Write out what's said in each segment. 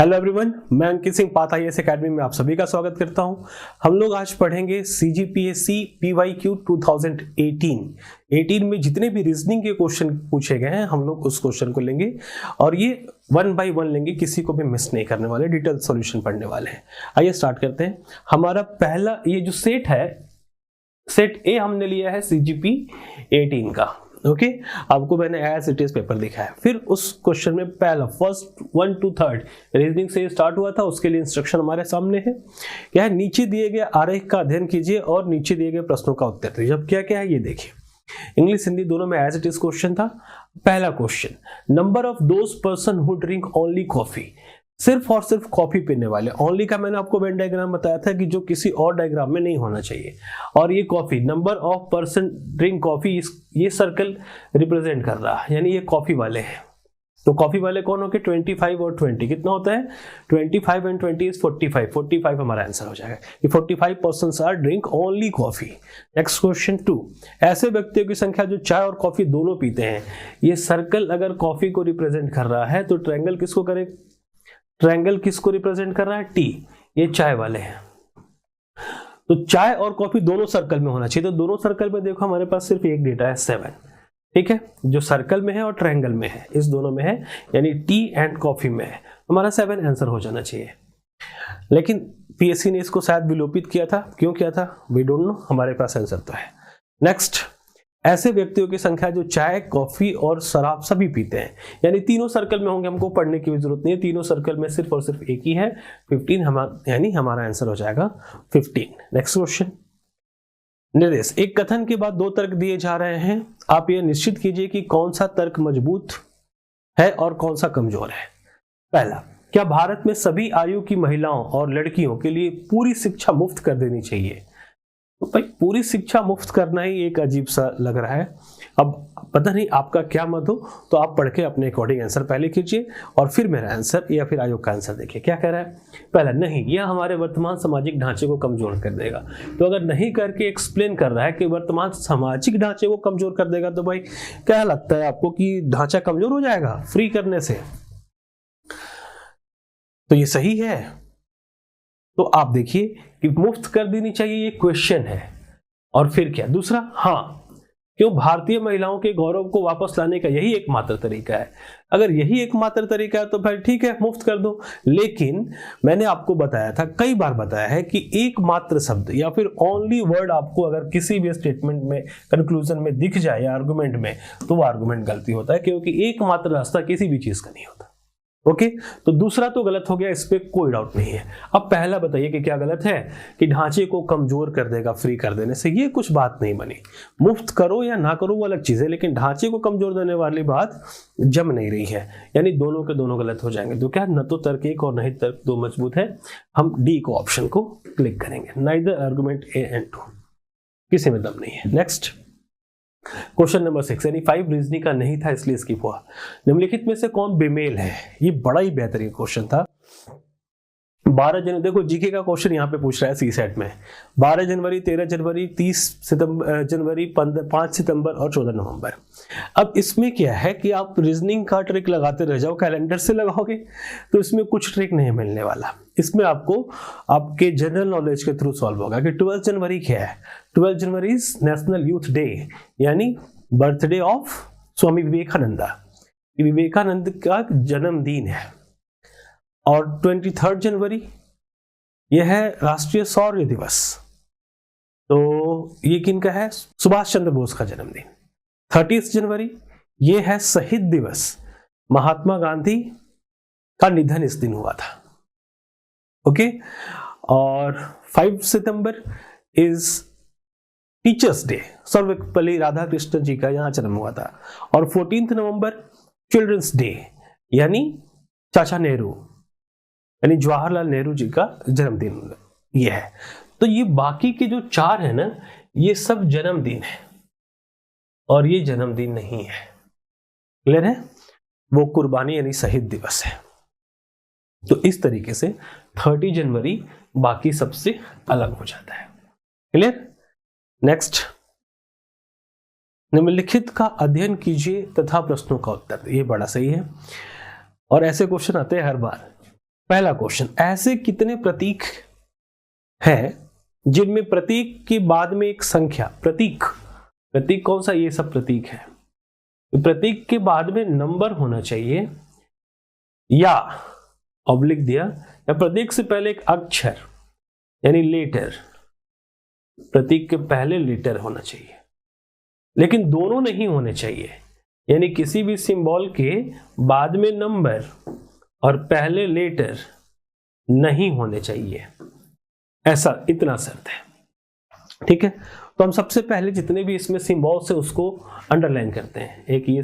Hello everyone, मैं Ankit Singh path IAS academy में आप सभी का स्वागत करता हूं। हम लोग आज पढ़ेंगे सीजीपीएससी पीवाईक्यू 2018 में जितने भी रीजनिंग के क्वेश्चन पूछे गए हैं हम लोग उस क्वेश्चन को लेंगे और ये 1 बाय 1 लेंगे, किसी को भी मिस नहीं करने वाले, डिटेल सॉल्यूशन पढ़ने वाले हैं। आइए स्टार्ट करते हैं। हमारा पहला ये जो सेट है, सेट ए हमने लिया है सीजीपी 18 का। ओके, आपको मैंने एज इट इज पेपर दिखा है। फिर उस क्वेश्चन में पहला फर्स्ट 1 to 3 रीजनिंग से स्टार्ट हुआ था, उसके लिए इंस्ट्रक्शन हमारे सामने है। क्या है, नीचे दिए गए आरेख का अध्ययन कीजिए और नीचे दिए गए प्रश्नों का उत्तर दीजिए। अब क्या क्या है ये देखिए, इंग्लिश हिंदी दोनों में एज इट इज क्वेश्चन था। पहला question, number of those person who drink only coffee, सिर्फ और सिर्फ कॉफी पीने वाले। ओनली का मैंने आपको वेन डायग्राम बताया था कि जो किसी और डायग्राम में नहीं होना चाहिए। और ये coffee, number of person drink coffee, ये सर्कल रिप्रेजेंट कर रहा है, यानी ये कॉफी वाले हैं। तो कॉफी वाले कौन हो गए? 25 और 20 कितना होता है? 25 एंड 20 इज 45 हमारा आंसर हो जाएगा। ये 45 persons are drink only coffee. Next question 2, ऐसे व्यक्तियों की संख्या जो चाय और कॉफी दोनों पीते हैं। ये सर्कल अगर कॉफी को रिप्रेजेंट कर रहा है तो ट्रायंगल किसको करे? ट्रायंगल किसको रिप्रेजेंट कर रहा है? टी। ये चाय वाले हैं, तो चाय और कॉफी दोनों सर्कल में होना चाहिए। तो दोनों सर्कल में देखो हमारे पास सिर्फ एक डेटा है 7, ठीक है, जो सर्कल में है और ट्रायंगल में है, इस दोनों में है, यानी टी एंड कॉफी में है। हमारा 7 आंसर हो जाना चाहिए। लेकिन पीएससी ने इसको शायद विलोपित किया था, क्यों किया था वी डोंट नो, हमारे पास आंसर तो है। नेक्स्ट, ऐसे व्यक्तियों की संख्या जो चाय, कॉफी और शराब सभी पीते हैं, यानी तीनों सर्कल में होंगे, हमको पढ़ने की भी जरूरत नहीं है। तीनों सर्कल में सिर्फ और सिर्फ एक ही है 15, यानी हमारा आंसर हो जाएगा 15। नेक्स्ट क्वेश्चन, निर्देश, एक कथन के बाद 2 तर्क दिए जा रहे हैं। आप ये निश्चित कीजिए कि कौन सा तर्क मजबूत है और कौन सा कमजोर है। पहला, क्या भारत में सभी आयु की महिलाओं और लड़कियों के लिए पूरी शिक्षा मुफ्त कर देनी चाहिए? तो भाई पूरी शिक्षा मुफ्त करना ही एक अजीब सा लग रहा है। अब पता नहीं आपका क्या मत हो, तो आप पढ़ के अपने अकॉर्डिंग आंसर पहले कीजिए और फिर मेरा आंसर या फिर आयोग का आंसर देखिए क्या कह रहा है। पहला, नहीं, यह हमारे वर्तमान सामाजिक ढांचे को कमजोर कर देगा। तो अगर नहीं करके एक्सप्लेन कर रहा है कि वर्तमान सामाजिक ढांचे को कमजोर कर देगा, तो भाई क्या लगता है आपको कि ढांचा कमजोर हो जाएगा फ्री करने से? तो ये सही है। तो आप देखिए कि मुफ्त कर देनी चाहिए, ये क्वेश्चन है। और फिर क्या दूसरा, हाँ, क्यों भारतीय महिलाओं के गौरव को वापस लाने का यही एकमात्र तरीका है। अगर यही एकमात्र तरीका है तो भाई ठीक है, मुफ्त कर दो। लेकिन मैंने आपको बताया था, कई बार बताया है कि एकमात्र शब्द या फिर ओनली वर्ड आपको अगर किसी भी स्टेटमेंट में, कंक्लूजन में दिख जाए या आर्गुमेंट में, तो वो आर्गुमेंट गलती होता है, क्योंकि एकमात्र रास्ता किसी भी चीज का नहीं होता। ओके, तो दूसरा तो गलत हो गया, इस पे कोई डाउट नहीं है। अब पहला बताइए कि क्या गलत है कि ढांचे को कमजोर कर देगा फ्री कर देने से। ये कुछ बात नहीं बनी, मुफ्त करो या ना करो वो अलग चीज है, लेकिन ढांचे को कमजोर देने वाली बात जम नहीं रही है, यानी दोनों के दोनों गलत हो जाएंगे। तो क्या, न तो तर्क 1 और नहीं तर्क 2 मजबूत है। हम डी को ऑप्शन को क्लिक करेंगे, नाइदर आर्गुमेंट ए एंड 2, किसी में दम नहीं है। नेक्स्ट क्वेश्चन नंबर 6, यानी 5 रीजनिंग का नहीं था इसलिए स्किप हुआ। निम्नलिखित में से कौन बेमेल है? ये बड़ा ही बेहतरीन क्वेश्चन था। 12 जनवरी, देखो जीके का क्वेश्चन यहाँ पे पूछ रहा है सी सेट में। 12 जनवरी, 13 जनवरी, 30 जनवरी, 5 सितंबर और 14 नवंबर। अब इसमें क्या है कि आप रीजनिंग का ट्रिक लगाते रह जाओ, कैलेंडर से लगाओगे तो इसमें कुछ ट्रिक नहीं मिलने वाला। इसमें आपको आपके जनरल नॉलेज के थ्रू सॉल्व होगा कि 12 जनवरी क्या है। 12 जनवरी इज नेशनल यूथ डे, यानी बर्थडे ऑफ स्वामी विवेकानंद। विवेकानंद का जन्मदिन है। और 23 जनवरी यह है राष्ट्रीय शौर्य दिवस, तो ये किनका है? सुभाष चंद्र बोस का जन्मदिन। 30 जनवरी यह है शहीद दिवस, महात्मा गांधी का निधन इस दिन हुआ था। ओके, और 5 सितंबर is teachers day, Sarvepalli Radhakrishnan ji का यहां जन्म हुआ था। और 14 नवंबर चिल्ड्रंस डे, यानी चाचा नेहरू, यानी जवाहरलाल नेहरू जी का जन्मदिन ये है। तो ये बाकी के जो 4 है ना, ये सब जन्मदिन है और ये जन्मदिन नहीं है। क्लियर है? वो कुर्बानी यानी शहीद दिवस है। तो इस तरीके से 30 जनवरी बाकी सबसे अलग हो जाता है। क्लियर? नेक्स्ट, निम्नलिखित का अध्ययन कीजिए तथा प्रश्नों का उत्तर। ये बड़ा सही है और ऐसे क्वेश्चन आते हैं हर बार। पहला क्वेश्चन, ऐसे कितने प्रतीक हैं जिनमें प्रतीक के बाद में एक संख्या, प्रतीक कौन सा, ये सब प्रतीक है, तो प्रतीक के बाद में नंबर होना चाहिए या ऑब्लिक दिया, या प्रतीक से पहले एक अक्षर यानी लेटर, प्रतीक के पहले लेटर होना चाहिए, लेकिन दोनों नहीं होने चाहिए, यानी किसी भी सिंबल के बाद में नंबर और पहले लेटर नहीं होने चाहिए, ऐसा इतना शर्त है। ठीक है, तो हम सबसे पहले जितने भी इसमें सिंबल्स है उसको अंडरलाइन करते हैं। एक ये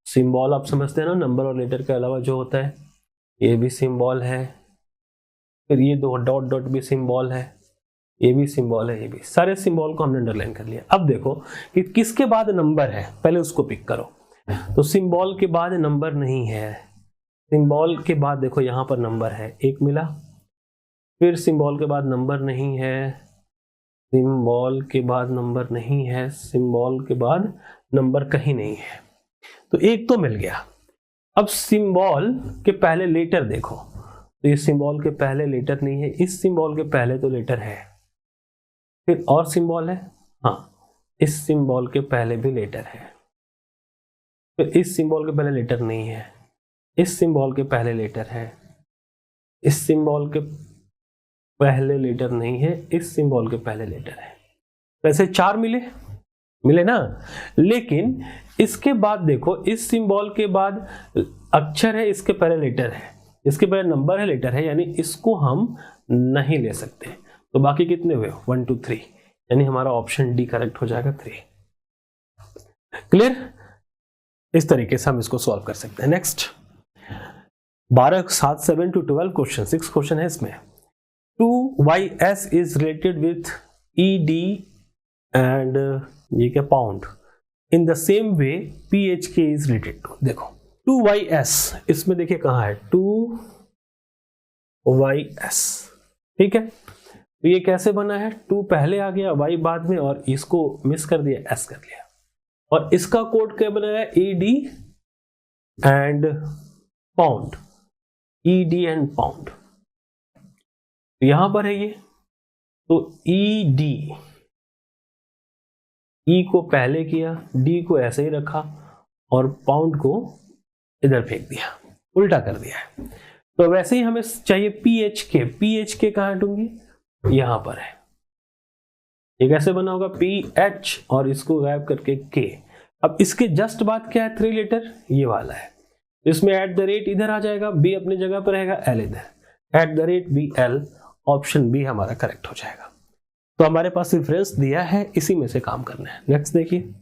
सिंबल आप समझते हैं ना, नंबर और लेटर के अलावा जो होता है, ये भी सिंबल है, फिर ये दो डॉट डॉट भी सिंबल है, ये भी सिंबल है, ये भी, सारे सिंबल को हमने अंडरलाइन कर लिया। अब देखो कि किसके बाद नंबर है, पहले उसको पिक करो। तो सिंबल के बाद नंबर नहीं है, सिंबल के बाद देखो यहां पर नंबर है, एक मिला, फिर सिंबल के बाद नंबर नहीं है, सिंबल के बाद नंबर नहीं है, सिंबल के बाद नंबर कहीं नहीं है, तो एक तो मिल गया। अब सिंबल के पहले लेटर देखो, तो ये सिंबल के पहले लेटर नहीं है, इस सिंबल के पहले तो लेटर है, फिर और सिंबल है, हाँ इस सिंबल के पहले भी लेटर है, फिर इस सिंबल के पहले लेटर नहीं है, इस सिंबल के पहले लेटर है, इस सिंबल के पहले लेटर नहीं है, इस सिंबल के पहले लेटर है। वैसे 4 मिले ना, लेकिन इसके बाद देखो, इस सिंबल के बाद अक्षर है, इसके पहले लेटर है, इसके पहले नंबर है, लेटर है, यानी इसको हम नहीं ले सकते। तो बाकी कितने हुए, 1 2 3, यानी हमारा ऑप्शन डी करेक्ट हो जाएगा, 3। क्लियर? इस तरीके से हम इसको सॉल्व कर सकते हैं। नेक्स्ट 12 7 7 to 12 क्वेश्चन, 6 क्वेश्चन है इसमें। 2ys is related with ed and ये क्या pound, in the same way phk is related to। देखो 2ys इसमें देखिए कहाँ है, 2ys, ठीक है, तो ये कैसे बना है, 2 पहले आ गया, y बाद में, और इसको मिस कर दिया, s कर लिया, और इसका कोड क्या बनाया, ed and pound, ed and pound, यहां पर है ये, तो ed, ई को पहले किया, डी को ऐसे ही रखा, और पाउंड को इधर फेंक दिया, उल्टा कर दिया है। तो वैसे ही हमें चाहिए PHK कहां ढूंढूंगी, यहां पर है, ये कैसे बना होगा, PH और इसको गायब करके K। अब इसके जस्ट बाद क्या है, 3 लेटर ये वाला है, इसमें @ इधर आ जाएगा, B अपनी जगह पर रहेगा, L इधर, @BL, ऑप्शन बी हमारा करेक्ट हो जाएगा। तो हमारे पास रेफरेंस दिया है, इसी में से काम करना है। नेक्स्ट देखिए,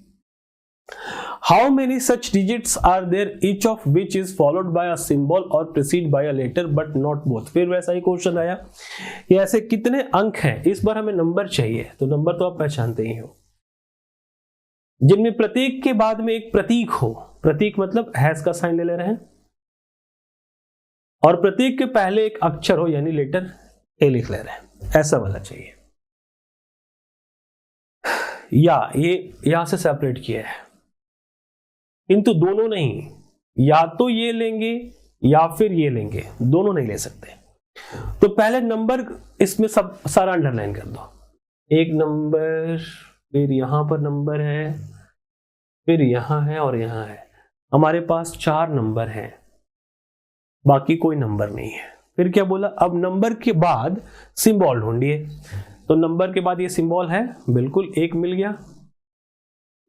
how many such digits are there each of which is followed by a symbol और preceded by a letter but not both. फिर वैसा ही क्वेश्चन आया कि ऐसे कितने अंक हैं, इस बार हमें नंबर चाहिए, तो नंबर तो आप पहचानते ही हो, जिनमें प्रत्येक के बाद में एक प्रतीक हो, प्रतीक मतलब हैश का साइन ले रहे हैं, और प्रतीक के पहले एक अक्षर हो यानी लेटर ए लिख ले रहे हैं, ऐसा वाला चाहिए। या ये यहां से सेपरेट किया है, किंतु दोनों नहीं, या तो ये लेंगे या फिर ये लेंगे, दोनों नहीं ले सकते। तो पहले नंबर इसमें सब सारा अंडरलाइन कर दो, एक नंबर, फिर यहां पर नंबर है, फिर यहां है और यहां है, हमारे पास 4 नंबर हैं, बाकी कोई नंबर नहीं है। फिर क्या बोला, अब नंबर के बाद सिंबल ढूंढिए, तो नंबर के बाद ये सिंबल है, बिल्कुल 1 मिल गया,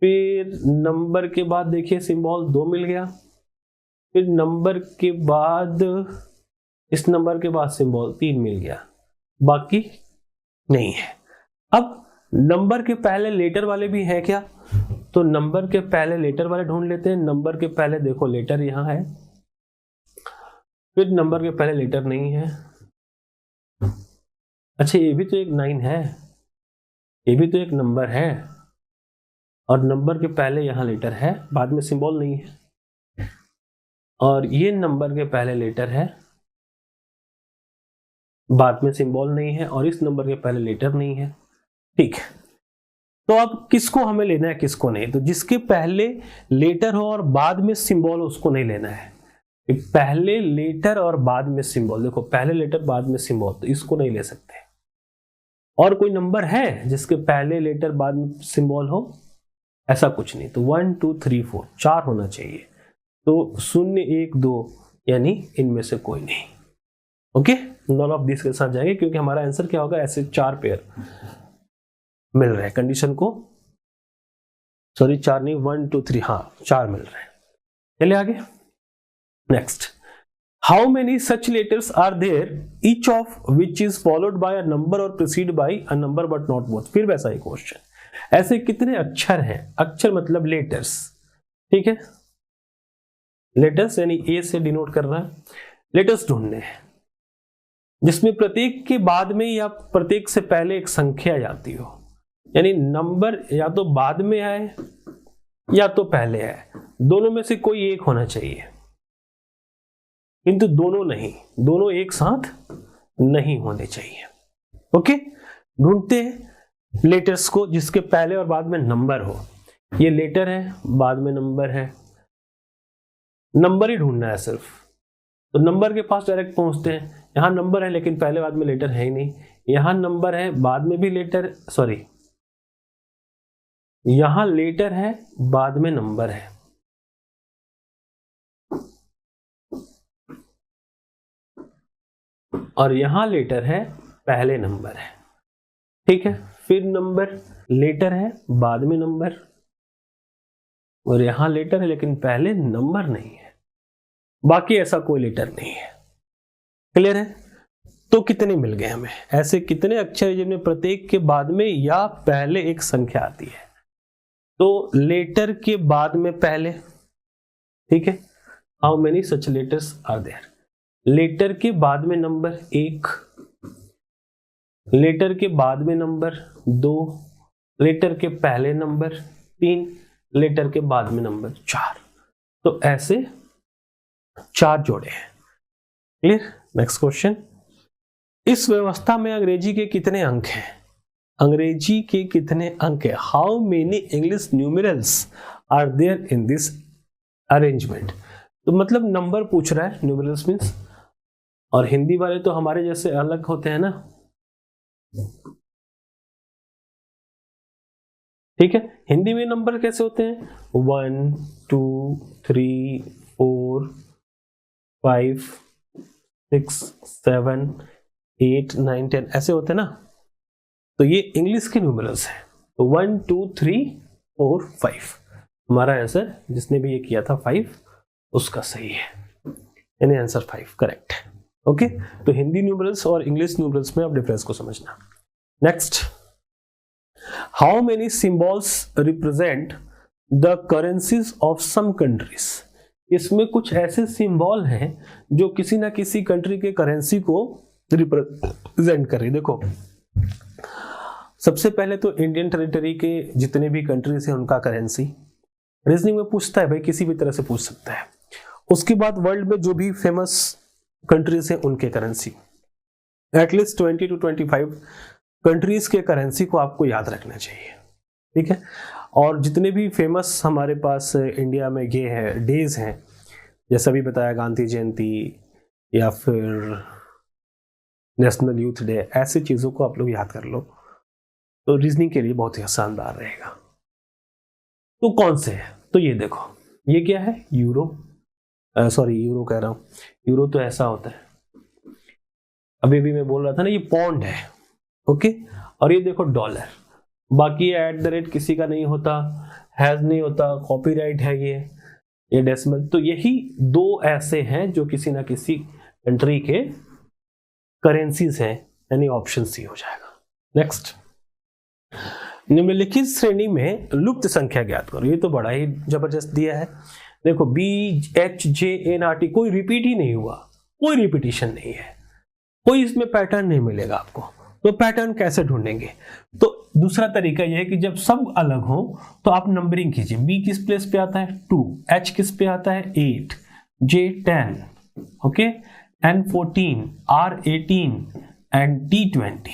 फिर नंबर के बाद देखिए सिंबल 2 मिल गया, फिर नंबर के बाद इस नंबर के बाद सिंबल 3 मिल गया, बाकी नहीं है। अब नंबर के पहले लेटर वाले भी हैं क्या, तो नंबर के पहले लेटर वाले ढूंढ लेते हैं। नंबर के पहले देखो लेटर यहां है, फिर नंबर के पहले लेटर नहीं है, अच्छा ये भी तो एक 9 है, ये भी तो एक नंबर है, और नंबर के पहले यहां लेटर है, बाद में सिंबल नहीं है, और ये नंबर के पहले लेटर है, बाद में सिंबल नहीं है, और इस नंबर के पहले लेटर नहीं है। ठीक है, तो अब किसको हमें लेना है, किसको नहीं, तो जिसके पहले लेटर हो और बाद में सिंबल हो उसको नहीं लेना है, पहले लेटर और बाद में सिंबल, देखो पहले लेटर बाद में सिंबल, तो इसको नहीं ले सकते। और कोई नंबर है जिसके पहले लेटर बाद में सिंबल हो? ऐसा कुछ नहीं। तो 1 2 3 4 4 होना चाहिए। तो 0 1 2 यानी इनमें से कोई नहीं। ओके, नॉन ऑफ दिस के साथ जाएंगे क्योंकि हमारा आंसर क्या होगा, ऐसे 4 पेयर मिल रहे हैं कंडीशन को, सॉरी 4 नहीं 1 2 3, हाँ 4 मिल रहे हैं। चलिए आगे। Next, how many such letters are there each of which is followed by a number और preceded by a number but not both. फिर वैसा ही क्वेश्चन, ऐसे कितने अक्षर हैं? अक्षर मतलब लेटर्स, ठीक है, लेटर्स यानी ए से डिनोट कर रहा है। लेटर्स ढूंढने हैं जिसमें प्रत्येक के बाद में या प्रत्येक से पहले एक संख्या जाती हो, यानी नंबर या तो बाद में आए या तो पहले आए, दोनों में से कोई एक होना चाहिए, किंतु दोनों नहीं, दोनों एक साथ नहीं होने चाहिए। ओके, ढूंढते हैं लेटर्स को जिसके पहले और बाद में नंबर हो। ये लेटर है, बाद में नंबर है, नंबर ही ढूंढना है सिर्फ। तो नंबर के पास डायरेक्ट पहुंचते हैं। यहां नंबर है लेकिन पहले बाद में लेटर है ही नहीं, यहां नंबर है बाद में भी लेटर, सॉरी यहां लेटर है बाद में नंबर है, और यहां लेटर है पहले नंबर है, ठीक है। फिर नंबर, लेटर है बाद में नंबर, और यहां लेटर है लेकिन पहले नंबर नहीं है, बाकी ऐसा कोई लेटर नहीं है। क्लियर है? तो कितने मिल गए हमें? ऐसे कितने अक्षर जिनमें प्रत्येक के बाद में या पहले एक संख्या आती है? तो लेटर के बाद में पहले, ठीक है, how many such letters are there. Letter के बाद में नंबर 1, लेटर के बाद में नंबर 2, लेटर के पहले नंबर 3, लेटर के बाद में नंबर 4। तो ऐसे 4 जोड़े हैं। क्लियर? नेक्स्ट क्वेश्चन, इस व्यवस्था में अंग्रेजी के कितने अंक हैं? अंग्रेजी के कितने अंक हैं? How many English numerals are there in this arrangement. तो मतलब नंबर पूछ रहा है, न्यूमेरल्स मीन्स, और हिंदी वाले तो हमारे जैसे अलग होते हैं ना, ठीक है। हिंदी में नंबर कैसे होते हैं? 1 2 3 4 5 6 7 8 9 10 ऐसे होते हैं ना। तो ये इंग्लिश के न्यूमेरल्स हैं। तो 1 2 3 4 5 हमारा आंसर, जिसने भी ये किया था 5, उसका सही है, यानी आंसर 5 करेक्ट है। ओके, तो हिंदी न्यूमेरल्स और इंग्लिश न्यूमेरल्स में आप डिफरेंस को समझना। Next, how many symbols represent the currencies of some countries. इसमें कुछ ऐसे सिंबल हैं जो किसी ना किसी कंट्री के करेंसी को रिप्रेजेंट कर रही। देखो, सबसे पहले तो इंडियन टेरिटरी के जितने भी कंट्रीज हैं उनका करेंसी रीजनिंग में पूछता है भाई, किसी भी तरह से पूछ सकता है। उसके बाद वर्ल्ड में जो भी फेमस कंट्रीज हैं उनके करेंसी, एटलीस्ट 20 to 25 कंट्रीज के करेंसी को आपको याद रखना चाहिए, ठीक है। और जितने भी फेमस हमारे पास इंडिया में ये है डेज हैं, जैसा भी बताया गांधी जयंती या फिर नेशनल यूथ डे, ऐसी चीज़ों को आप लोग याद कर लो तो रीजनिंग के लिए बहुत ही शानदार रहेगा। तो कौन से है? तो ये देखो, ये क्या है? यूरो, सॉरी यूरो कह रहा हूँ, यूरो तो ऐसा होता है, अभी भी मैं बोल रहा था ना, ये पौंड है, ओके। और ये देखो डॉलर, बाकी एट द रेट किसी का नहीं होता, हैज नहीं होता, कॉपीराइट है ये डेसिमल। तो यही 2 ऐसे हैं जो किसी ना किसी कंट्री के करेंसीज हैं, यानी ऑप्शन सी हो जाएगा। नेक्स्ट, निम्नलिखित श्रेणी में लुप्त संख्या ज्ञात करो। ये तो बड़ा ही जबरदस्त दिया है। देखो BHJNRT, कोई रिपीट ही नहीं हुआ, कोई रिपीटिशन नहीं है, कोई इसमें पैटर्न नहीं मिलेगा आपको। तो पैटर्न कैसे ढूंढेंगे? तो दूसरा तरीका यह है कि जब सब अलग हो तो आप नंबरिंग कीजिए। B किस प्लेस पे आता है? 2, H किस पे आता है? 8, J 10, okay, N 14, R 18 and T 20।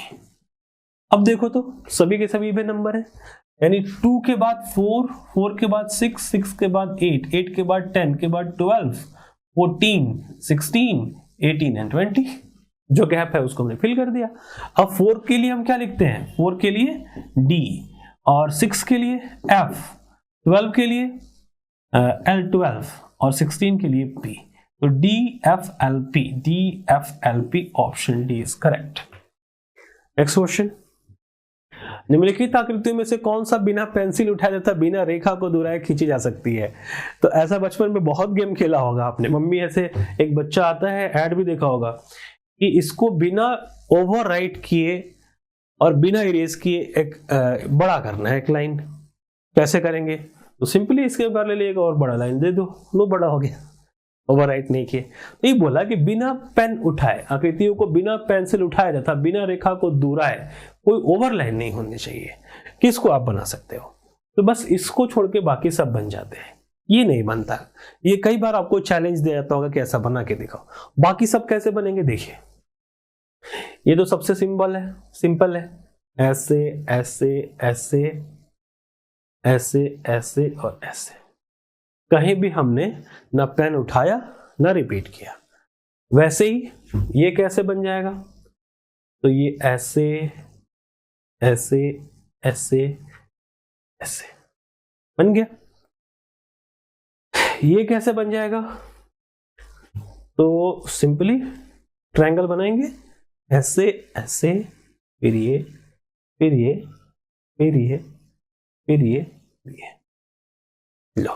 अब देखो तो सभी के सभी इवन नंबर है, यानी 2 के बाद 4, 4 के बाद 6, 6 के बाद 8, 8 के बाद 10 के बाद 12, 14, 16, 18 एंड 20। जो गैप है उसको हमने फिल कर दिया। अब 4 के लिए हम क्या लिखते हैं, 4 के लिए D, और 6 के लिए F, 12 के लिए L12 और 16 के लिए P। तो DFLP option D is correct. Next question, निम्नलिखित आकृतियों में से कौन सा बिना पेंसिल उठाए तथा बिना रेखा को दोहराए खींची जा सकती है। तो ऐसा बचपन में बहुत गेम खेला होगा आपने। मम्मी ऐसे एक बच्चा आता है, ऐड भी देखा होगा कि इसको बिना ओवर राइट किए और बिना इरेज किए एक बड़ा करना है एक लाइन। कैसे करेंगे, तो सिंपली इसके ऊपर ले लिएगा और बड़ा लाइन दे दो, लो बड़ा हो गया, ओवर राइट नहीं किए। तो ये बोला कि बिना पेन उठाए, आकृतियों को बिना पेंसिल उठाए तथा बिना रेखा को दोहराए कोई ओवरलाइन नहीं होनी चाहिए। किसको आप बना सकते हो, तो बस इसको छोड़ के बाकी सब बन जाते हैं। ये नहीं बनता। ये कई बार आपको चैलेंज दिया जाता होगा कि ऐसा बना के दिखाओ, बाकी सब कैसे बनेंगे देखिए। ये तो सबसे सिंपल है, ऐसे ऐसे ऐसे ऐसे ऐसे और ऐसे। कहीं भी हमने ना पेन उठाया ना रिपीट किया। वैसे ही ये कैसे बन जाएगा, तो ये ऐसे ऐसे ऐसे ऐसे बन गया। ये कैसे बन जाएगा, तो सिंपली ट्रायंगल बनाएंगे, ऐसे ऐसे, फिर ये फिर ये फिर ये फिर ये फिर ये, लो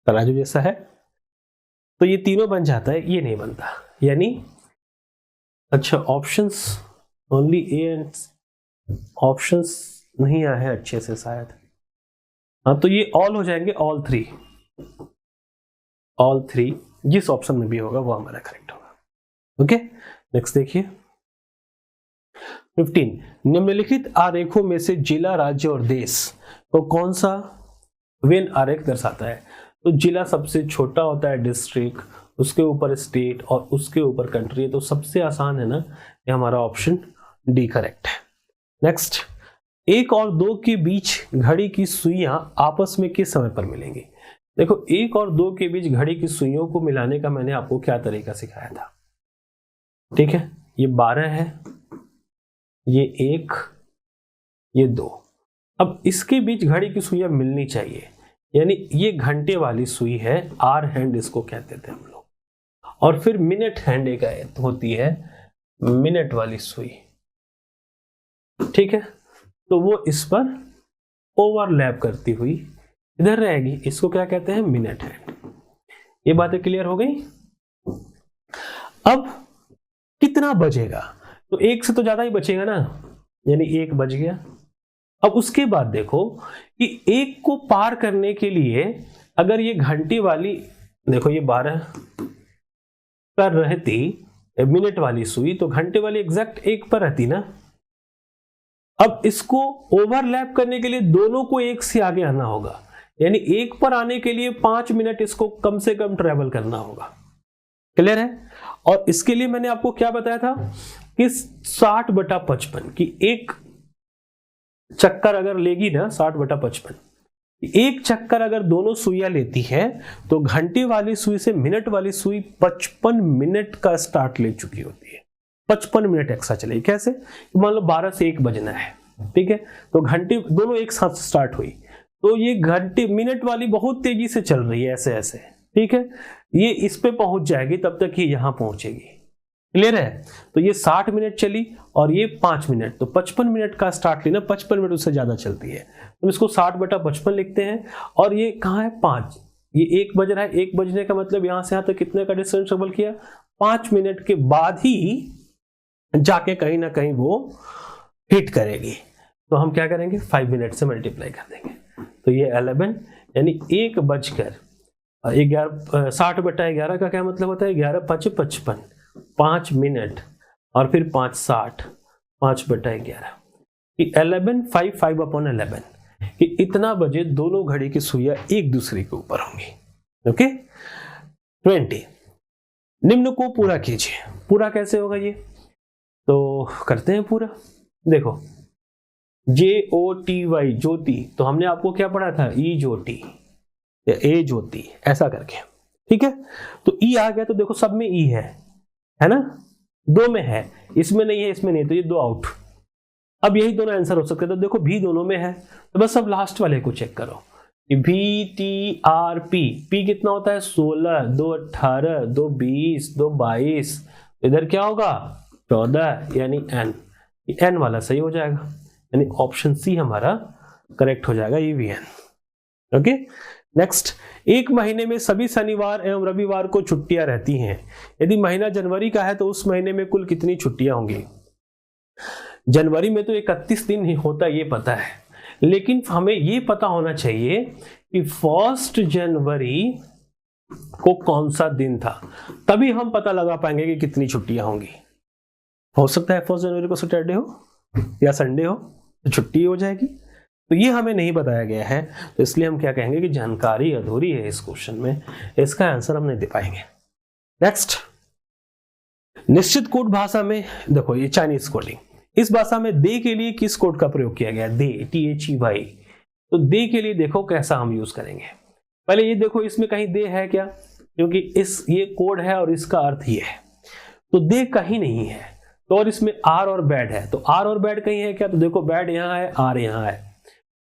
तराजू जैसा है। तो ये तीनों बन जाता है, ये नहीं बनता। यानी अच्छा options only A and options नहीं आया है अच्छे से शायद। हाँ तो ये ऑल हो जाएंगे, ऑल थ्री जिस ऑप्शन में भी होगा वो हमारा करेक्ट होगा। ओके नेक्स्ट देखिए 15, निम्नलिखित आरेखों में से जिला, राज्य और देश को कौन सा वेन आरेख दर्शाता है। तो जिला सबसे छोटा होता है डिस्ट्रिक्ट, उसके ऊपर स्टेट और उसके ऊपर कंट्री है। तो सबसे आसान है ना, ये हमारा ऑप्शन डी करेक्ट है। नेक्स्ट, 1 और 2 के बीच घड़ी की सुइयां आपस में किस समय पर मिलेंगी। देखो 1 और 2 के बीच घड़ी की सुइयों को मिलाने का मैंने आपको क्या तरीका सिखाया था। ठीक है, ये 12 है, ये 1, ये 2। अब इसके बीच घड़ी की सुइयां मिलनी चाहिए, यानी ये घंटे वाली सुई है, आर हैंड इसको कहते थे हम लोग। और फिर मिनट हैंड एक होती है, मिनट वाली सुई। ठीक है, तो वो इस पर ओवरलैप करती हुई इधर रहेगी, इसको क्या कहते हैं, मिनट हैंड। ये बातें क्लियर हो गई। अब कितना बजेगा, तो 1 से तो ज्यादा ही बचेगा ना, यानी 1 बज गया। अब उसके बाद देखो कि 1 को पार करने के लिए अगर ये घंटी वाली, देखो ये 12 पर रहती मिनट वाली सुई, तो घंटे वाली एग्जैक्ट 1 पर रहती ना। अब इसको ओवरलैप करने के लिए दोनों को 1 से आगे आना होगा, यानी 1 पर आने के लिए 5 मिनट इसको कम से कम ट्रेवल करना होगा। क्लियर है। और इसके लिए मैंने आपको क्या बताया था कि 60/55 की एक चक्कर अगर लेगी ना, 60/55, एक चक्कर अगर दोनों सुइयां लेती है तो घंटे वाली सुई से मिनट वाली सुई 55 मिनट का स्टार्ट ले चुकी होती है। 55 मिनट एक्स्ट्रा चलेगी। कैसे, मान लो 12 से 1 बजना है, ठीक है, तो घंटे दोनों एक साथ स्टार्ट हुई, तो ये घंटे मिनट वाली बहुत तेजी से चल रही है ऐसे ऐसे, ठीक है, ये इस पे पहुंच जाएगी, तब तक ये यहां पहुंचेगी। क्लियर है। तो ये 60 मिनट चली और ये 5 मिनट, तो 55 मिनट का स्टार्ट लेना, 55 मिनट उससे ज्यादा चलती है, तो इसको 60/55 लिखते हैं। और ये कहाँ है, 5, ये 1 बज रहा है, 1 बजने का मतलब यहां से यहां तक कितने का डिस्टेंस ट्रेवल किया, 5 मिनट के बाद ही जाके कहीं ना कहीं वो हिट करेगी। तो हम क्या करेंगे, 5 मिनट से मल्टीप्लाई कर देंगे, तो ये 11, यानी 1 बजकर 11, 60/11 का क्या मतलब होता है, 11 × 5 = 55, 5 मिनट और फिर 5 60, 5/11 कि 11 5/11 कि इतना बजे दोनों घड़ी की सुइयां एक दूसरे के ऊपर होंगी। ओके 20, निम्न को पूरा कीजिए। पूरा कैसे होगा ये, तो करते हैं पूरा। देखो JOTY ज्योति, तो हमने आपको क्या पढ़ा था, E ज्योति या A ज्योति, ऐसा करके ठीक है, तो ई आ गया, तो देखो सब में ई है ना, दो में है, इसमें नहीं है, इसमें नहीं है, तो ये दो आउट। अब यही दोनों आंसर हो सकते हैं, तो देखो भी दोनों में है, तो बस अब लास्ट वाले को चेक करो, भी टी आर पी, पी कितना होता है 16, 2 18, 2 20, 2 22, इधर क्या होगा 14, यानी एन, एन वाला सही हो जाएगा, यानी ऑप्शन सी हमारा करेक्ट हो जाएगा, EVN। ओके, नेक्स्ट, एक महीने में सभी शनिवार एवं रविवार को छुट्टियां रहती हैं। यदि महीना जनवरी का है तो उस महीने में कुल कितनी छुट्टियां होंगी? जनवरी में तो 31 दिन ही होता है, ये पता है, लेकिन हमें ये पता होना चाहिए कि 1 जनवरी को कौन सा दिन था, तभी हम पता लगा पाएंगे कि कितनी छुट्टियां होंगी। हो सकता है 1 जनवरी को सैटरडे हो या संडे हो, तो छुट्टी हो जाएगी, तो ये हमें नहीं बताया गया है, तो इसलिए हम क्या कहेंगे कि जानकारी अधूरी है इस क्वेश्चन में, इसका आंसर हम नहीं दे पाएंगे। नेक्स्ट, निश्चित कोड भाषा में देखो, ये चाइनीज कोडिंग, इस भाषा में दे के लिए किस कोड का प्रयोग किया गया? दे, THEY। तो दे के लिए देखो कैसा हम यूज करेंगे। पहले ये देखो इसमें कहीं दे है क्या, क्योंकि ये कोड है और इसका अर्थ ये है, तो दे कहीं नहीं है, तो और इसमें आर और बैड है, तो आर और बैड कहीं है क्या? तो देखो बैड यहाँ है, आर यहाँ है,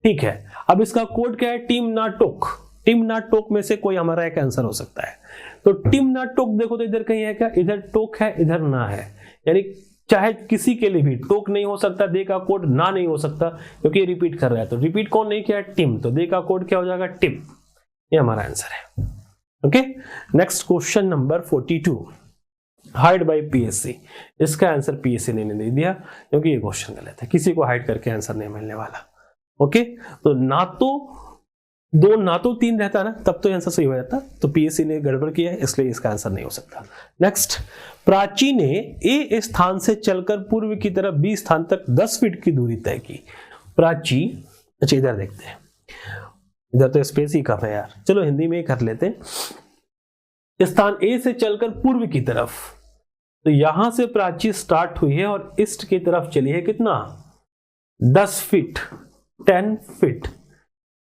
ठीक है। अब इसका कोड क्या है? टिम ना टोक, टिम ना टोक में से कोई हमारा एक आंसर हो सकता है, तो टिम ना टोक देखो तो इधर कहीं है क्या? इधर टोक है, इधर ना है, यानी चाहे किसी के लिए भी टोक नहीं हो सकता, दे का कोड ना नहीं हो सकता, क्योंकि ये रिपीट कर रहा है, तो रिपीट कौन नहीं किया है? टिम, तो दे का कोड क्या हो जाएगा? टिम, ये हमारा आंसर है। Okay, next question number 42, hide by PSC। इसका आंसर PSC ने नहीं दिया, क्योंकि ये क्वेश्चन गलत है, किसी को हाइड करके आंसर नहीं मिलने वाला। ओके, तो ना तो 2 ना तो 3 रहता ना, तब तो आंसर सही हो जाता, तो PSC ने गड़बड़ किया है, इसलिए इसका आंसर नहीं हो सकता। नेक्स्ट, प्राची ने A स्थान से चलकर पूर्व की तरफ B स्थान तक 10 फीट की दूरी तय की। प्राची, अच्छा इधर देखते हैं, इधर तो स्पेस ही कम है यार, चलो हिंदी में ही कर लेते हैं। स्थान A से चलकर पूर्व की तरफ, तो यहां से प्राची स्टार्ट हुई है और ईस्ट की तरफ चली है, कितना? 10 फीट, 10 फीट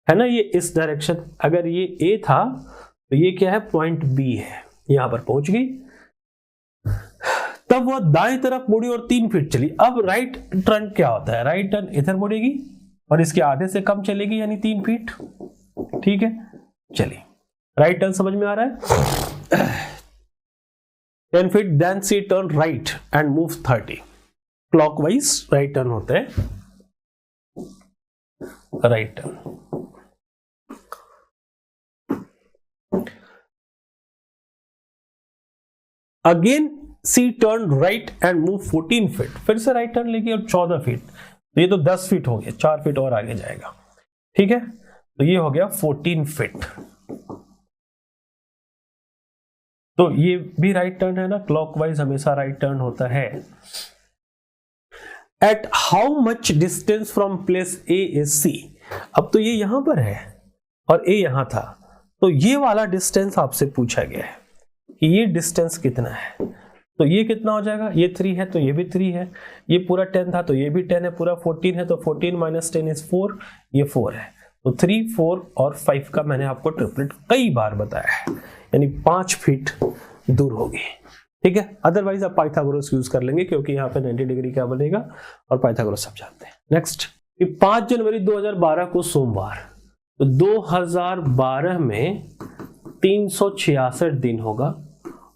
है ना, ये इस डायरेक्शन। अगर ये A था तो ये क्या है? पॉइंट B है, यहां पर पहुंच गई, तब वह दाएं तरफ मुड़ी और 3 फीट चली। अब राइट टर्न क्या होता है? राइट टर्न इधर मुड़ेगी और इसके आधे से कम चलेगी, यानी 3 फीट, ठीक है। चलिए, राइट टर्न समझ में आ रहा है? 10 feet, then C turn right and move 30, clockwise right turn होता है, right turn. Again C turn right and move 14 feet, फिर से राइट टर्न लेगी और 14 फीट, तो ये तो 10 फीट हो गया, 4 फीट और आगे जाएगा, ठीक है, तो ये हो गया 14 फीट। तो ये भी राइट टर्न है ना, क्लॉकवाइज हमेशा राइट टर्न होता है। At how much distance from place A is C। अब तो ये यहां पर है और A यहां था, तो ये वाला डिस्टेंस आपसे पूछा गया है कि ये डिस्टेंस कितना है, तो ये कितना हो जाएगा? ये 3 है तो ये भी 3 है, ये पूरा 10 था तो ये भी 10 है, पूरा 14 है तो 14 माइनस 10 इज 4, ये 4 है, तो 3, 4 और 5 का मैंने आपको ट्रिपलेट कई बार बताया है, यानी 5 फीट दूर होगी, ठीक है। अदरवाइज आप पाइथागोरस यूज कर लेंगे, क्योंकि यहाँ पे 90 डिग्री क्या बनेगा और पाइथागोरस सब जानते हैं। नेक्स्ट, 5 जनवरी 2012 को सोमवार, तो 2012 में 366 दिन होगा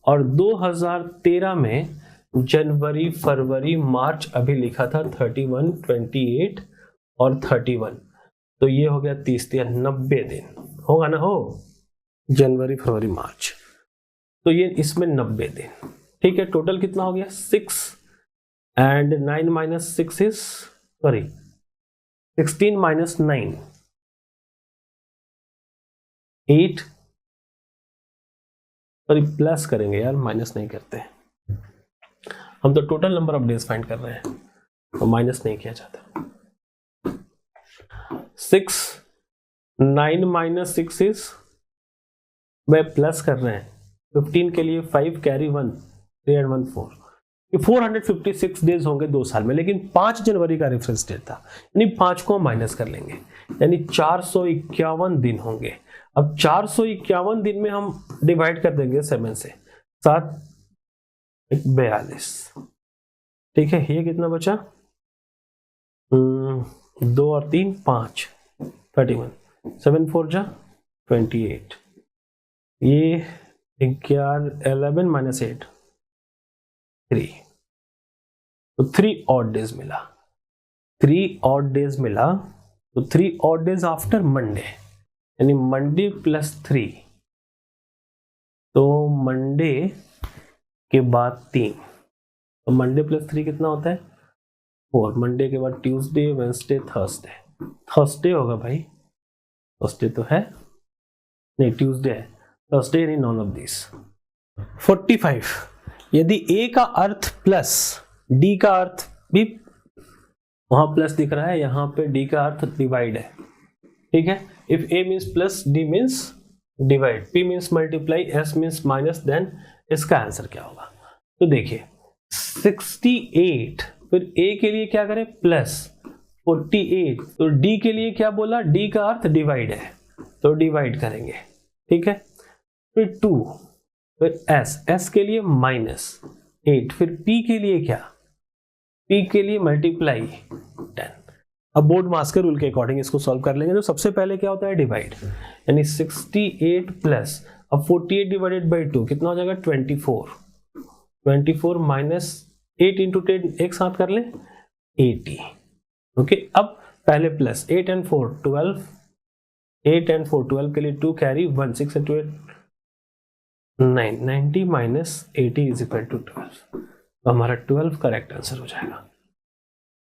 और 2013 में जनवरी, फरवरी, मार्च अभी लिखा था 31, 28 और 31, तो ये हो गया 30 या 90 दिन होगा ना, हो जनवरी, फरवरी, मार्च, तो ये इसमें 90 दिन, ठीक है। टोटल कितना हो गया? 6 and 9 minus 6 is, sorry 16 minus 9 8, sorry plus करेंगे यार, माइनस नहीं करते, हम तो total number of days find कर रहे हैं, तो माइनस नहीं किया जाता। 6, 9 माइनस 6 इज, वे प्लस कर रहे हैं, 15 के लिए 5 कैरी 1, 3 and 1 4, 456 डेज होंगे 2 साल में, लेकिन 5 जनवरी का रेफरेंस डेट था, यानी 5 को माइनस कर लेंगे, यानी 451 दिन होंगे। अब 451 दिन में हम डिवाइड कर देंगे 7 से, 7 42, ठीक है। ये कितना बचा, 2 और 3 5, 31, 7 4 जा 28, ये 11 माइनस 8 3, तो 3 ऑड डेज मिला, 3 ऑड डेज मिला। तो 3 ऑड डेज आफ्टर मंडे, यानी मंडे प्लस 3, तो मंडे के बाद 3, तो मंडे प्लस 3 कितना होता है 4। मंडे के बाद ट्यूसडे, वेंसडे, थर्सडे, थर्सडे होगा भाई, थर्सडे तो है नहीं, ट्यूसडे है, थर्सडे यानी नॉन ऑफ दिस। 45, यदि ए का अर्थ प्लस डी का अर्थ भी, वहां प्लस दिख रहा है, यहां पे डी का अर्थ डिवाइड है, ठीक है। If A means plus, D means divide, P means multiply, S means minus, then इसका आंसर क्या होगा। तो देखिए 68, फिर ए के लिए क्या करें प्लस 48, तो डी के लिए क्या बोला, डी का अर्थ डिवाइड है, तो डिवाइड करेंगे, ठीक है। फिर 2, फिर एस के लिए माइनस 8, फिर पी के लिए क्या, पी के लिए मल्टीप्लाई 10। अब बोर्ड मास के रूल के अकॉर्डिंग इसको सॉल्व कर लेंगे। तो सबसे पहले क्या होता है डिवाइड, यानी 68 प्लस, अब 48 डिवाइडेड बाई 2 कितना हो जाएगा 24, 24 माइनस 8 इंटू 10 एक साथ कर लें 80, ओके। अब पहले प्लस 8 and 4 12, 8 and 4 12 के लिए 2 carry 1, 6 and 2 9, 90 minus 80 is equal to 12, तो हमारा 12 करेक्ट आंसर हो जाएगा,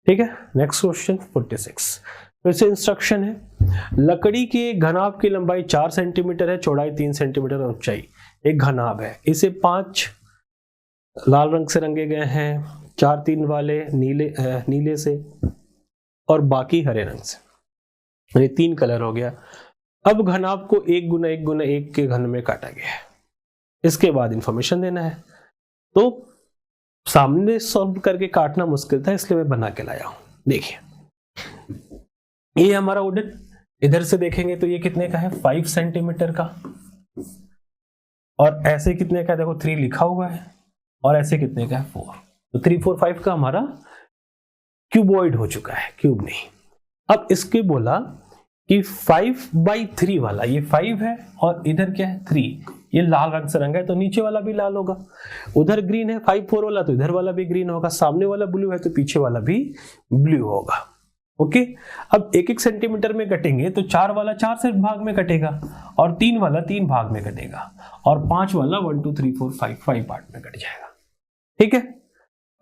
ठीक है। नेक्स्ट क्वेश्चन 46, फिर से इंस्ट्रक्शन है। लकड़ी के घनाभ की लंबाई 4 सेंटीमीटर है, चौड़ाई 3 सेंटीमीटर और ऊंचाई एक घनाभ है। इसे 5 लाल रंग से रंगे गए हैं, 4 3 वाले नीले से और बाकी हरे रंग से, यानी 3 कलर हो गया। अब घनाभ को 1 गुना 1 गुना 1 के घन में काटा गया है। इसके बाद इंफॉर्मेशन देना है। तो सामने सॉल्व करके काटना मुश्किल था, इसलिए मैं बना के लाया हूं। देखिए ये हमारा वुडन, इधर से देखेंगे तो ये कितने का है 5 सेंटीमीटर का, और ऐसे कितने का, देखो 3 लिखा हुआ है, और ऐसे कितने का है 4, तो 3 4 5 का हमारा क्यूबॉइड हो चुका है, क्यूब नहीं। अब इसके बोला कि 5/3 वाला, ये 5 है और इधर क्या है 3, ये लाल रंग से रंगा है तो नीचे वाला भी लाल होगा, उधर ग्रीन है 5 4 वाला तो इधर वाला भी ग्रीन होगा, सामने वाला ब्लू है तो पीछे वाला भी ब्लू होगा, ओके। अब 1 सेंटीमीटर में कटेंगे तो 4 वाला 4 से भाग में कटेगा, और 3 वाला 3 भाग में कटेगा, और 5 वाला 1 2 3 4 5 पार्ट में कट जाएगा, ठीक है।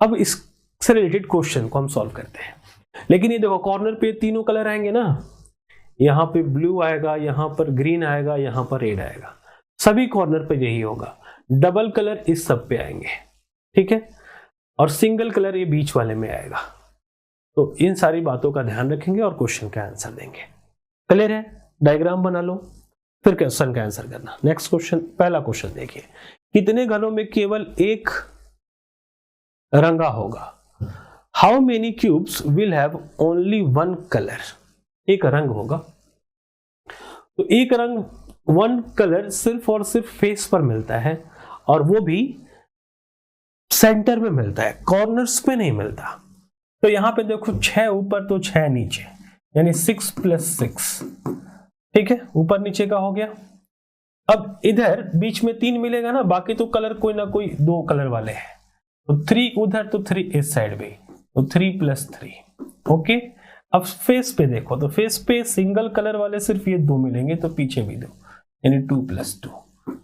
अब इससे रिलेटेड क्वेश्चन को हम सॉल्व करते हैं। लेकिन ये देखो कॉर्नर पे तीनों कलर आएंगे ना, यहाँ पे ब्लू आएगा, यहाँ पर ग्रीन आएगा, यहाँ पर रेड आएगा, सभी कॉर्नर पे यही होगा। डबल कलर इस सब पे आएंगे, ठीक है, और सिंगल कलर ये बीच वाले में आएगा। तो इन सारी बातों का ध्यान रखेंगे और क्वेश्चन का आंसर देंगे। क्लियर है? डायग्राम बना लो, फिर क्वेश्चन का आंसर करना। नेक्स्ट क्वेश्चन, पहला क्वेश्चन देखिए, कितने घनों में केवल एक रंगा होगा? How many cubes will have only 1 colour? एक रंग होगा, तो एक रंग 1 कलर सिर्फ और सिर्फ फेस पर मिलता है, और वो भी सेंटर में मिलता है, कॉर्नर्स पे नहीं मिलता। तो यहां पे देखो 6 ऊपर तो 6 नीचे, यानी 6 + 6, ठीक है, ऊपर नीचे का हो गया। अब इधर बीच में 3 मिलेगा ना, बाकी तो कलर कोई ना कोई 2 कलर वाले हैं, तो 3 उधर तो 3 इस साइड में, तो 3 + 3, ओके। अब फेस पे देखो, तो फेस पे सिंगल कलर वाले सिर्फ ये 2 मिलेंगे, तो पीछे भी 2, यानी 2 + 2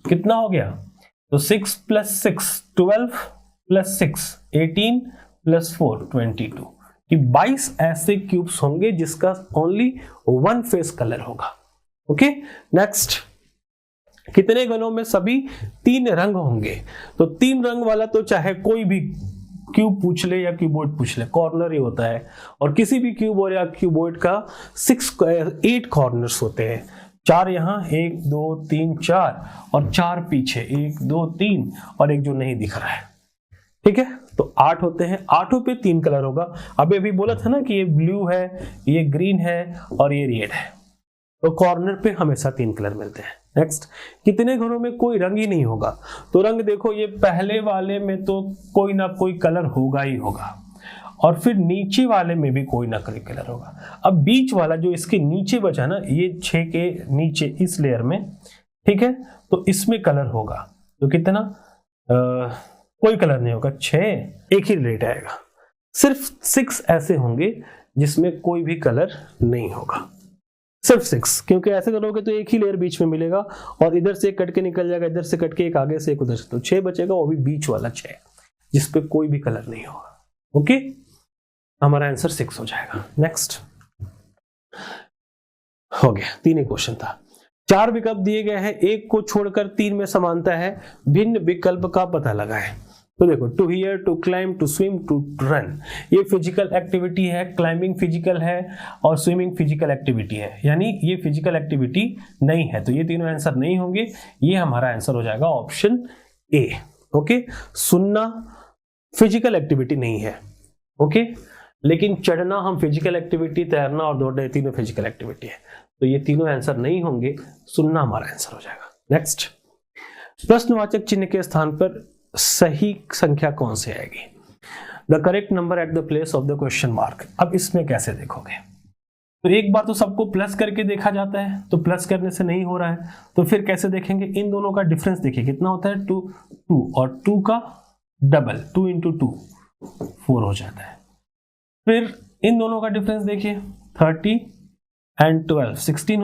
कितना हो गया? तो 6 + 6 12 + 6 18 + 4 22, कि 22 ऐसे क्यूब्स होंगे जिसका ओनली 1 फेस कलर होगा, ओके। नेक्स्ट, कितने घनों में सभी 3 रंग होंगे? तो 3 रंग वाला तो चाहे कोई भी क्यूब पूछ ले या क्यूबॉइड पूछ ले, कॉर्नर ही होता है, और किसी भी क्यूब और या क्यूबॉइड का 8 कॉर्नर्स होते हैं, 4 यहाँ, 1 2 3 4, और 4 पीछे, 1 2 3, और एक जो नहीं दिख रहा है, ठीक है। तो 8 होते हैं, 8 पे 3 कलर होगा। अब अभी बोला था ना कि ये ब्लू है, ये ग्रीन है और ये रेड है, तो कॉर्नर पे हमेशा 3 कलर मिलते हैं। नेक्स्ट, कितने घरों में कोई रंग ही नहीं होगा? तो रंग देखो, ये पहले वाले में तो कोई ना कोई कलर होगा ही होगा, और फिर नीचे वाले में भी कोई ना कोई कलर होगा। अब बीच वाला जो इसके नीचे बचा ना, ये 6 के नीचे इस लेयर में, ठीक है, तो इसमें कलर होगा। तो कितना? कोई कलर नहीं होगा, 6, एक ही रेट आएगा। सिर्फ 6 ऐसे होंगे जिसमें कोई भी कलर नहीं होगा, सिर्फ 6, क्योंकि ऐसे करोगे तो एक ही लेयर बीच में मिलेगा और इधर से कट के निकल जाएगा, इधर से कट के एक आगे से एक उधर से, तो 6 बचेगा, वो भी बीच वाला 6 जिसपे कोई भी कलर नहीं होगा। ओके, हमारा आंसर 6 हो जाएगा। नेक्स्ट हो गया, 3 ही क्वेश्चन था। 4 विकल्प दिए गए हैं, एक को छोड़कर 3 में समानता है, भिन्न विकल्प का पता लगाएं। तो देखो, to hear, to climb, to swim, to run, ये फिजिकल एक्टिविटी है, क्लाइंबिंग फिजिकल है और स्विमिंग फिजिकल एक्टिविटी है, यानी ये फिजिकल एक्टिविटी नहीं है, तो ये तीनों आंसर नहीं होंगे। ये हमारा आंसर हो जाएगा ऑप्शन ए। ओके, सुनना फिजिकल एक्टिविटी नहीं है, ओके, लेकिन चढ़ना हम फिजिकल एक्टिविटी, तैरना और दौड़ना ये तीनों फिजिकल एक्टिविटी है, तो ये तीनों आंसर नहीं होंगे, सुनना हमारा आंसर हो जाएगा। नेक्स्ट, प्रश्नवाचक चिन्ह के स्थान पर सही संख्या कौन सी आएगी? The correct number at the place of the question mark. अब इसमें कैसे देखोगे? तो एक बार तो सबको प्लस करके देखा जाता है, तो प्लस करने से नहीं हो रहा है, तो फिर कैसे देखेंगे? इन दोनों का डिफरेंस देखिए कितना होता है, 2 और 2 का डबल, 2 इंटू 2 4 हो जाता है। फिर इन दोनों का डिफरेंस देखिए, 30 एंड 12 16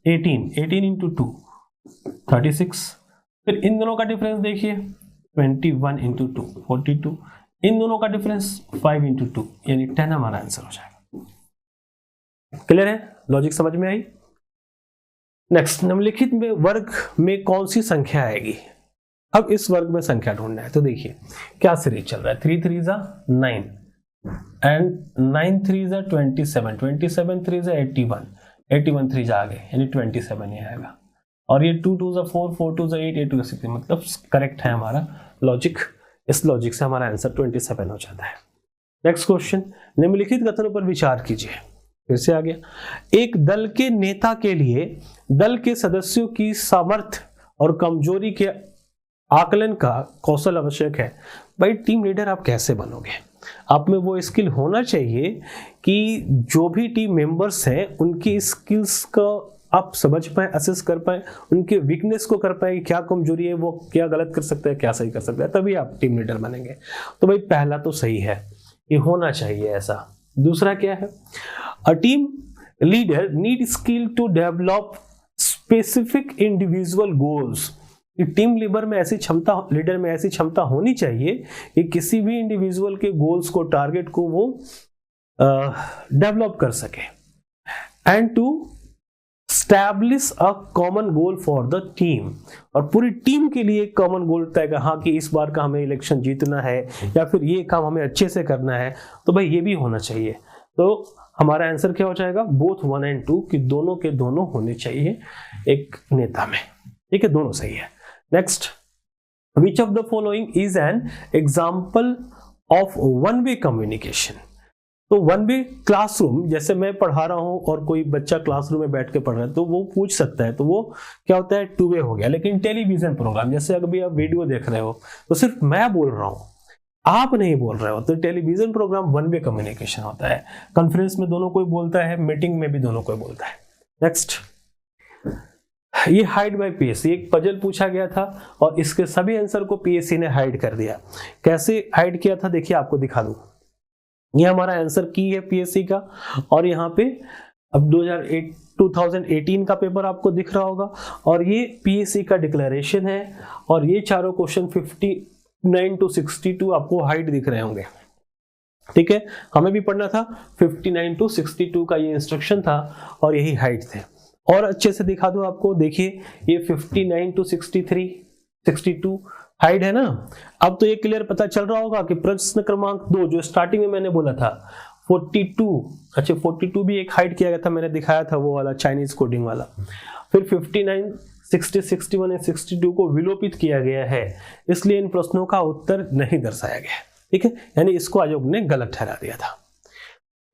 18 इंटू 2 36। फिर इन दोनों का डिफरेंस देखिए, 21 इंटू 2 42। इन दोनों का डिफरेंस 5 इंटू 2 यानी 10 हमारा आंसर हो जाएगा। क्लियर है? लॉजिक समझ में आई? नेक्स्ट, निम्नलिखित में वर्ग में कौन सी संख्या आएगी? अब इस वर्ग में संख्या ढूंढना है, तो देखिए क्या सीरीज चल रहा है, 3 3 9 एंड 9 3 27, 27 3 81, 81 3 आ गए यानी 27 ही आएगा, और ये 2 2 4, 4 2 8, 8 2 6, मतलब करेक्ट है हमारा लॉजिक। इस लॉजिक से हमारा आंसर 27 हो जाता है। नेक्स्ट क्वेश्चन, निम्नलिखित कथनों पर विचार कीजिए। फिर से आ गया, एक दल के नेता के लिए दल के सदस्यों की सामर्थ्य और कमजोरी के आकलन का कौशल आवश्यक है। भाई, टीम लीडर आप कैसे बनोगे? आप में वो स्किल होना चाहिए कि जो भी टीम मेंबर्स हैं उनकी स्किल्स का आप समझ पाए, असेस कर पाए, उनके वीकनेस को कर पाए, क्या कमजोरी है, वो क्या गलत कर सकता है, क्या सही कर सकता है, तभी आप टीम लीडर बनेंगे। तो भाई पहला तो सही है, ये होना चाहिए ऐसा। दूसरा क्या है, a team leader need skill to develop specific individual goals. Team leader में ऐसी क्षमता होनी चाहिए कि किसी भी इंडिविजुअल के गोल्स को, टारगेट को वो डेवलप कर सके, and to establish a common goal for the team, और पूरी टीम के लिए एक कॉमन गोल तय कर, हाँ कि इस बार का हमें इलेक्शन जीतना है या फिर ये काम हमें अच्छे से करना है, तो भाई ये भी होना चाहिए। तो हमारा आंसर क्या हो जाएगा, बोथ 1 एंड 2 कि दोनों के दोनों होने चाहिए एक नेता में। ठीक है, दोनों सही है। Next, which of the following is an example of one way communication. तो वन वे क्लासरूम, जैसे मैं पढ़ा रहा हूं और कोई बच्चा क्लासरूम में बैठ के पढ़ रहा है तो वो पूछ सकता है, तो वो क्या होता है, 2 वे हो गया। लेकिन टेलीविजन प्रोग्राम, जैसे अभी आप वीडियो देख रहे हो तो सिर्फ मैं बोल रहा हूं, आप नहीं बोल रहे हो, तो टेलीविजन प्रोग्राम 1 वे कम्युनिकेशन होता है। कॉन्फ्रेंस में दोनों कोई बोलता है, मीटिंग में भी दोनों कोई बोलता है। नेक्स्ट, ये हाइड बाय पीएससी, एक पजल पूछा गया था और इसके सभी आंसर को पीएससी ने हाइड कर दिया। कैसे हाइड किया था देखिए, आपको दिखा दूं। ये हमारा आंसर की है पीएससी का, और यहाँ पे अब 2018 का पेपर आपको दिख रहा होगा, और ये पीएससी का डिक्लेरेशन है, और ये चारों क्वेश्चन 59 to 62 आपको हाइड दिख रहे होंगे। ठीक है, हमें भी पढ़ना था, 59 to 62 का ये इंस्ट्रक्शन था और यही हाइड थे। और अच्छे से दिखा दूं आपको, देखिए ये 59 to 63, 62 हाइड है ना। अब तो ये क्लियर पता चल रहा होगा कि प्रश्न क्रमांक 2 जो स्टार्टिंग में मैंने बोला था 42, अच्छा 42 भी एक हाइड किया गया था, मैंने दिखाया था वो वाला चाइनीज कोडिंग वाला। फिर 59, 60, 61 और 62 को विलोपित किया गया है, इसलिए इन प्रश्नों का उत्तर नहीं दर्शाया गया। ठीक है, यानी इसको आयोग ने गलत ठहरा दिया था।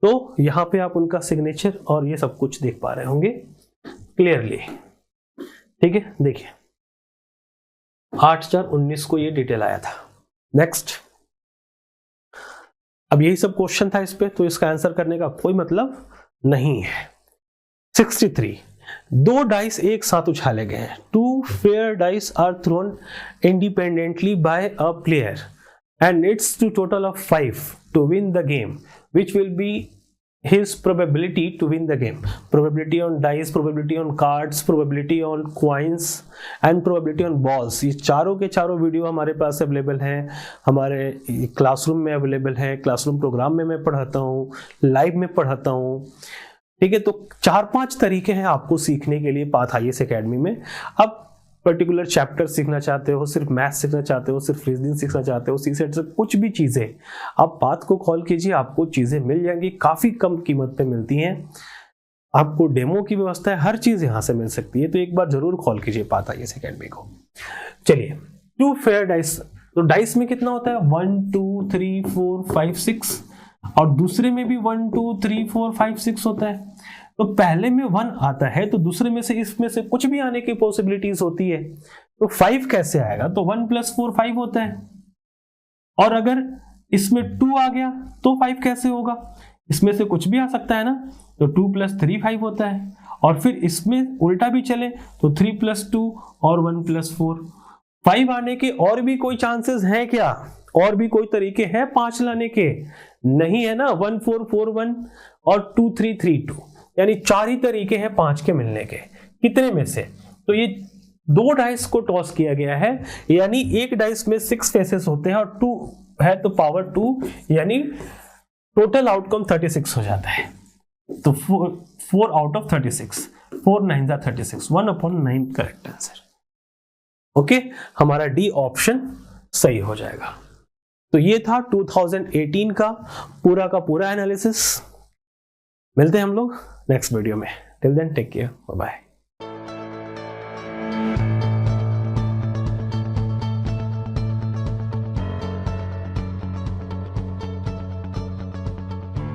तो यहाँ पे आप उनका सिग्नेचर और ये सब कुछ देख पा रहे होंगे। क्लियरली। ठीक है, देखिए 8/4/19 को ये डिटेल आया था। नेक्स्ट, अब यही सब क्वेश्चन था इस पे, तो इसका आंसर करने का कोई मतलब नहीं है। 63, 2 डाइस एक साथ उछाले गए हैं। 2 fair dice are thrown independently by a player and it's to total of 5 to win the game, which will be his probability to win the game. Probability on dice, probability on cards, probability on coins and probability on balls। ये चारों के चारों video हमारे पास available हैं, हमारे classroom में available है। Classroom programme में मैं पढ़ाता हूँ, लाइव में पढ़ाता हूँ। ठीक है, तो 4-5 तरीके हैं आपको सीखने के लिए पाथ आईएएस एकेडमी में। अब पर्टिकुलर चैप्टर सीखना चाहते हो, सिर्फ मैथ सीखना चाहते हो, सिर्फ रीजनिंग सीखना चाहते हो, सीसेट से कुछ भी चीजें, आप पाथ को कॉल कीजिए, आपको चीजें मिल जाएंगी, काफी कम कीमत पे मिलती हैं। आपको डेमो की व्यवस्था है, हर चीज यहाँ से मिल सकती है। तो एक बार जरूर कॉल कीजिए पाथ आईएएस एकेडमी को। चलिए, 2 fair dice, तो डाइस में कितना होता है? 1 2 3 4 5 6, और दूसरे में भी 1 2 3 4 5 6 होता है। तो पहले में 1 आता है, तो दूसरे में से इसमें से कुछ भी आने की पॉसिबिलिटीज होती है। तो 5 कैसे आएगा? तो 1 + 4 5 होता है। और अगर इसमें 2 आ गया तो 5 कैसे होगा? इसमें से कुछ भी आ सकता है ना, तो 2 + 3 5 होता है। और फिर इसमें उल्टा भी चले तो 3 + 2 और 1 + 4। 5 आने के और भी कोई चांसेस हैं क्या? और भी कोई तरीके हैं 5 लाने के? नहीं है ना। 1 4 4 1 और 2 3 3 2, यानी 4 ही तरीके हैं 5 के मिलने के। कितने में से? तो ये 2 डाइस को टॉस किया गया है, यानी एक डाइस में 6 फेसेस होते हैं और 2 है तो पावर 2, यानी टोटल आउटकम 36 हो जाता है। तो 4 out of 36, 4 9 36, 1/9 correct answer. Okay, हमारा डी ऑप्शन सही हो जाएगा। तो ये था 2018 का पूरा एनालिसिस। मिलते हैं हम लोग नेक्स्ट वीडियो में। Till then take care, bye bye.